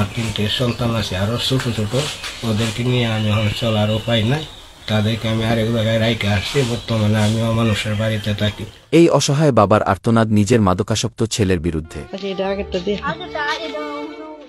আমার 3টে সন্তান আছে, আরও ছোট ছোট, ওদেরকে নিয়ে আমি এখন চলার উপায় নাই। তাদেরকে আমি আরেক জায়গায় রাইখে আসছি। বর্তমানে আমি মানুষের বাড়িতে থাকি। এই অসহায় বাবার আর্তনাদ নিজের মাদকাসক্ত ছেলের বিরুদ্ধে।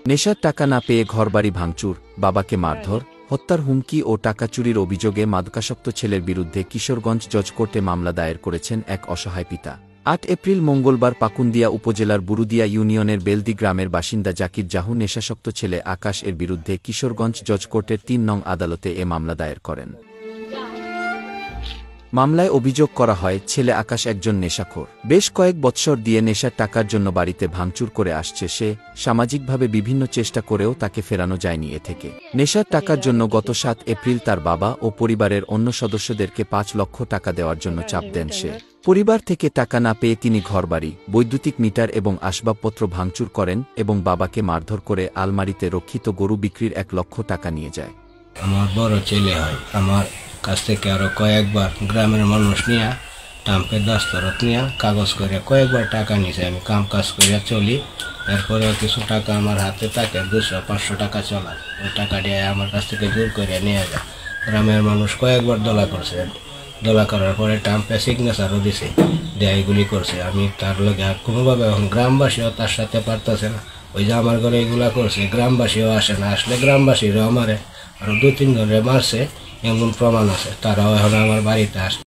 নেশার টাকা না পেয়ে ঘরবাড়ি ভাঙচুর, বাবাকে মারধর, হত্যার হুমকি ও টাকা চুরির অভিযোগে মাদকাসক্ত ছেলের বিরুদ্ধে কিশোরগঞ্জ জজ কোর্টে মামলা দায়ের করেছেন এক অসহায় পিতা। ৮ এপ্রিল মঙ্গলবার পাকুন্দিয়া উপজেলার বুরুদিয়া ইউনিয়নের বেলদি গ্রামের বাসিন্দা জাকির জাহু নেশাসক্ত ছেলে আকাশ এর বিরুদ্ধে কিশোরগঞ্জ জজ কোর্টের ৩ নং আদালতে এ মামলা দায়ের করেন। মামলায় অভিযোগ করা হয়, ছেলে আকাশ একজন নেশাখোর। বেশ কয়েক বৎসর দিয়ে নেশার টাকার জন্য বাড়িতে ভাঙচুর করে আসছে সে। সামাজিকভাবে বিভিন্ন চেষ্টা করেও তাকে ফেরানো যায়নি এ থেকে। নেশার টাকার জন্য গত ৭ এপ্রিল তার বাবা ও পরিবারের অন্য সদস্যদেরকে ৫ লক্ষ টাকা দেওয়ার জন্য চাপ দেন সে। পরিবার থেকে টাকা না পেয়ে তিনি ঘরবাড়ি, বৈদ্যুতিক মিটার এবং আসবাবপত্র ভাঙচুর করেন এবং বাবাকে মারধর করে আলমারিতে রক্ষিত গরু বিক্রির ১ লক্ষ টাকা নিয়ে যায়। আমার বড় ছেলে হয়, আমার কাছ থেকে আরো কয়েকবার গ্রামের মানুষ নিয়ে টাম্পের দস্তরত নিয়ে কাগজ করে কয়েকবার টাকা নিছে। আমি কাম কাজ করে চলি, এরপরেও কিছু টাকা আমার হাতে থাকে, 200-500 টাকা চলায়। ওই টাকা দিয়ে আমার কাছ থেকে জোর করে নিয়ে যায়। গ্রামের মানুষ কয়েকবার দলা করছে, দলা করার পরে টাম্পে সিগনেচারও দিছে, দেয়াইগুলি করছে। আমি তার লগে আর কোনোভাবে এখন গ্রামবাসীও তার সাথে পারতেছে না। ওই যে আমার ঘরে এগুলা করছে, গ্রামবাসীও আসে না, আসলে গ্রামবাসীরাও আমারে আরো 2-3 জনে মারছে এমন প্রমাণ আছে। তারাও এখন আমার বাড়িতে আসে।